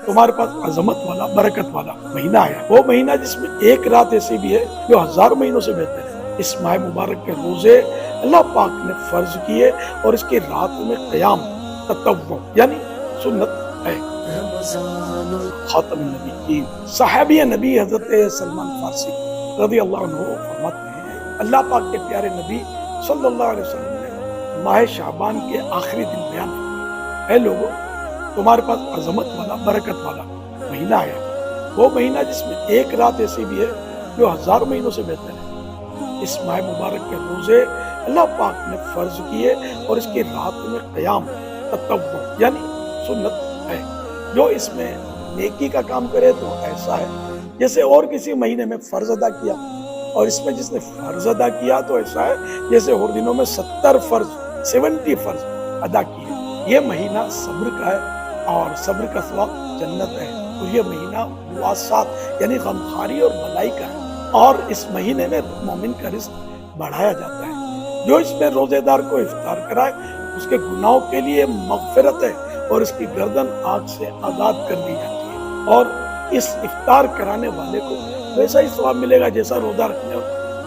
تمہارے پاس عظمت والا برکت والا مہینہ آیا، وہ مہینہ جس میں ایک رات ایسی بھی ہے جو 1000 مہینوں سے بہتر ہے۔ اس ماہ مبارک کے روزے اللہ پاک نے فرض کیے اور اس کی رات میں قیام تطوع یعنی سنت ہے۔ خاتم النبیین صحابی نبی حضرت سلمان فارسی رضی اللہ عنہ فرماتے ہیں، اللہ پاک کے پیارے نبی صلی اللہ علیہ وسلم نے ماہ شعبان کے آخری دن بیان فرمایا، اے لوگو تمہارے پاس عظمت والا برکت والا مہینہ آیا، وہ مہینہ جس میں ایک رات ایسی بھی ہے جو 1000 مہینوں سے بہتر ہے۔ اس ماہ مبارک کے روزے اللہ پاک نے فرض کیے اور اس کی رات میں قیام تطوع یعنی سنت ہے۔ جو اس میں نیکی کا کام کرے تو ایسا ہے جیسے اور کسی مہینے میں فرض ادا کیا، اور اس میں جس نے فرض ادا کیا تو ایسا ہے جیسے اور دنوں میں 70 فرض ادا کیے۔ یہ مہینہ صبر کا ہے اور صبر کا ثواب جنت ہے، اور یہ مہینہ مواسات یعنی غمخواری اور بھلائی کا ہے، اور اس مہینے میں مومن کا رزق بڑھایا جاتا ہے۔ جو اس میں روزے دار کو افطار کرائے اس کے گناہوں کے لیے مغفرت ہے اور اس کی گردن آگ سے آزاد کر دی جاتی ہے، اور اس افطار کرانے والے کو ویسا ہی ثواب ملے گا جیسا روزہ رکھنے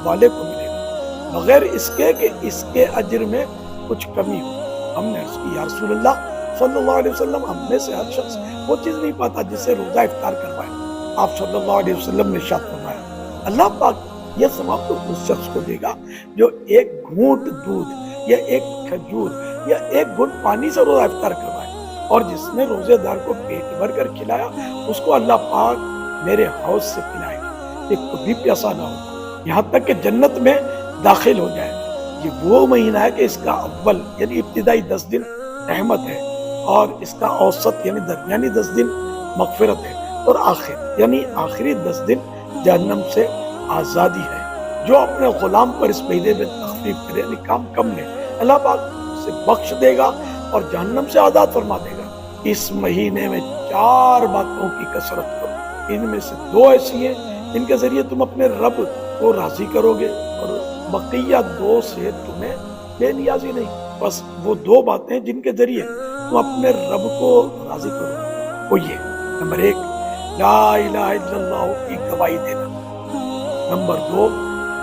والے کو ملے گا، بغیر اس کے کہ اس کے اجر میں کچھ کمی ہو۔ ہم نے عرض کی یا رسول اللہ صلی اللہ علیہ وسلم، ہم میں سے ہر شخص وہ چیز نہیں پاتا جس سے روزہ افطار کروائے۔ آپ صلی اللہ علیہ وسلم نے ارشاد فرمایا، اللہ پاک یہ ثواب تو اس شخص کو دے گا جو ایک گھونٹ دودھ یا ایک کھجور یا ایک گھونٹ پانی سے روزہ افطار کروائے، اور جس نے روزے دار کو پیٹ بھر کر کھلایا اس کو اللہ پاک میرے حوض سے پلائے گا، یہ کبھی پیاسا نہ ہو یہاں تک کہ جنت میں داخل ہو جائے گا۔ یہ وہ مہینہ ہے کہ اس کا اول یعنی ابتدائی 10 دن رحمت ہے، اور اس کا اوسط یعنی درمیانی 10 دن مغفرت ہے، اور آخر یعنی آخری 10 دن جہنم سے آزادی ہے۔ جو اپنے غلام پر اس مہینے میں تخفیف کرے یعنی کام کم لے، اللہ پاک اسے بخش دے گا اور جہنم سے آزاد فرما دے گا۔ اس مہینے میں 4 باتوں کی کثرت کرو، ان میں سے 2 ایسی ہیں جن کے ذریعے تم اپنے رب کو راضی کرو گے، اور بقیہ 2 سے تمہیں بے نیازی نہیں۔ بس وہ 2 باتیں جن کے ذریعے تم اپنے رب کو راضی کرو گے، وہ یہ: نمبر 1 لا الہ الا اللہ کی گواہی دینا، نمبر 2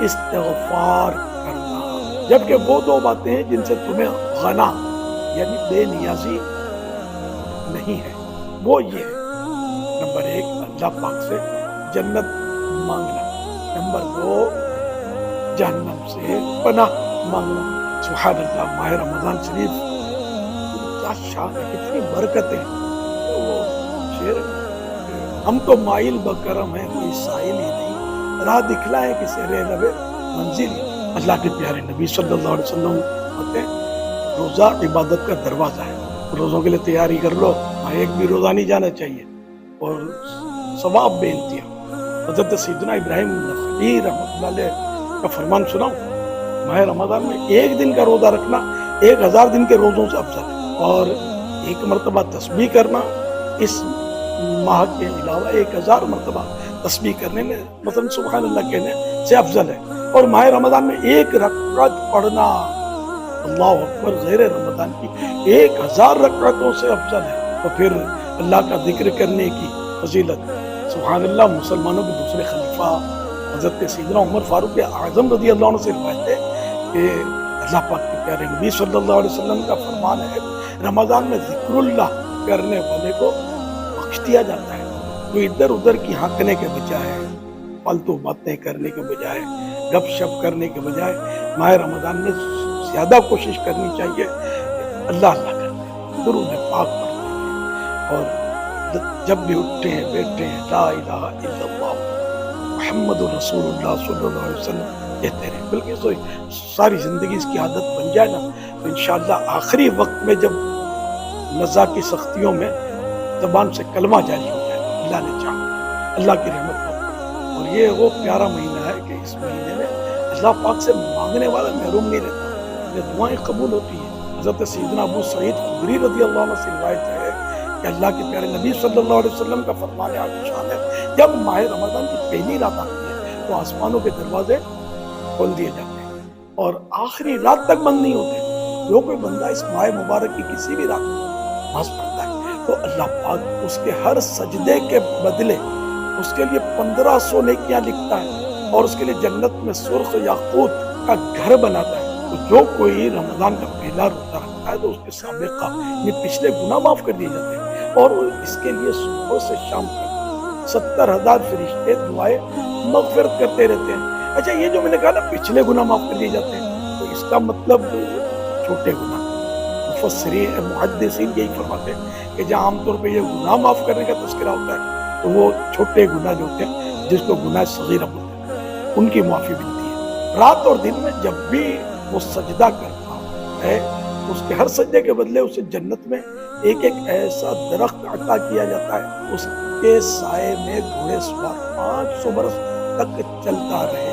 استغفار کرنا۔ جبکہ وہ 2 باتیں ہیں جن سے تمہیں غنا یعنی بے نیازی نہیں ہے، وہ یہ ہے: نمبر 1 اللہ پاک سے جنت مانگنا، نمبر 2 جہنم سے پناہ مانگنا۔ سبحان اللہ، ماہ رمضان شریف کیا شان ہے، کتنی برکتیں۔ وہ شعر، ہم تو مائل بکرم ہیں کوئی سائل ہی نہیں، راہ دکھلائے کسی رہ لبے منزل ہی۔ اللہ کے پیارے نبی صلی اللہ علیہ وسلم ہوتے ہیں، روزہ عبادت کا دروازہ ہے، روزوں کے لیے تیاری کر لو، ایک بھی روزہ نہیں جانا چاہیے، اور ثواب بے انتہا۔ حضرت سیدنا ابراہیم نخعی رحمۃ اللہ علیہ کا فرمان سناؤں، ماہ رمضان میں 1 دن کا روزہ رکھنا 1000 دن کے روزوں سے افضل ہے، اور 1 مرتبہ تسبیح کرنا اس ماہ کے علاوہ 1000 مرتبہ تسبیح کرنے میں مثلا سبحان اللہ کہنے سے افضل ہے، اور ماہ رمضان میں 1 رکعت پڑھنا اللہ اکبر غیر رمضان کی 1000 رکعتوں سے افضل ہے۔ تو پھر اللہ کا ذکر کرنے کی فضیلت، سبحان اللہ۔ مسلمانوں کے دوسرے خلیفہ حضرت سیدنا عمر فاروق اعظم رضی اللہ عنہ سے روایت ہے کہ اللہ پاک کے پیارے نبی صلی اللہ علیہ وسلم کا فرمان ہے، رمضان میں ذکر اللہ کرنے والے کو بخش دیا جاتا ہے۔ تو ادھر ادھر کی ہانکنے کے بجائے، فالتو باتیں کرنے کے بجائے، گپ شپ کرنے کے بجائے ماہ رمضان میں زیادہ کوشش کرنی چاہیے اللہ اللہ کرتے، درود پاک پڑھتے ہیں، اور جب بھی اٹھتے ہیں بیٹھتے ہیں لا الہ الا اللہ محمد رسول اللہ صلی اللہ علیہ وسلم کہتے رہیں، بلکہ ساری زندگی اس کی عادت بن جائے نا تو انشاءاللہ آخری وقت میں جب نزا کی سختیوں میں زبان سے کلمہ جاری ہو جائے، اللہ نے چاہا، اللہ کی رحمت ہو۔ اور یہ وہ پیارا مہینہ ہے کہ اس مہینے میں اللہ پاک سے مانگنے والا محروم نہیں رہتا، یہ دعائیں قبول ہوتی ہیں۔ حضرت سیدنا ابو سعید خدری رضی اللہ عنہ سے روایت ہے کہ اللہ کے پیارے نبی صلی اللہ علیہ وسلم کا فرمان عالی ہے، جب ماہ رمضان کی پہلی رات آتی ہے تو آسمانوں کے دروازے کھول دیے جاتے ہیں اور آخری رات تک بند نہیں ہوتے۔ جو کوئی بندہ اس ماہ مبارک کی کسی بھی رات میں نماز پڑھتا ہے تو تو اللہ پاک اس کے ہر سجدے کے بدلے اس کے لیے 1500 نیکیاں لکھتا ہے اور اس کے لیے جنت میں سرخ یاقوت کا گھر بناتا ہے۔ تو جو کوئی رمضان کا پہلا روزہ رکھتا ہے تو اس کے سابقہ یہ پچھلے گناہ معاف کر دیے جاتے ہیں، اور وہ اس کے لیے صبح سے شام تک 70,000 فرشتے دعائیں مغفرت کرتے رہتے ہیں۔ اچھا، یہ جو میں نے کہا نا پچھلے گناہ معاف کر دیے جاتے ہیں، تو اس کا مطلب چھوٹے گناہ، مفسرین محدثین یہی فرماتے ہیں کہ جہاں عام طور پہ یہ گناہ معاف کرنے کا تذکرہ ہوتا ہے تو وہ چھوٹے گناہ جو ہوتے ہیں جس کو گناہ صغیرہ بولتے ہیں ان کی معافی ملتی ہے۔ رات اور دن میں جب بھی وہ سجدہ کرتا ہے اس کے ہر سجدے کے بدلے اسے جنت میں ایک ایک ایسا درخت عطا کیا جاتا ہے، اس کے سائے میں گھوڑے سوار 500 برس تک چلتا رہے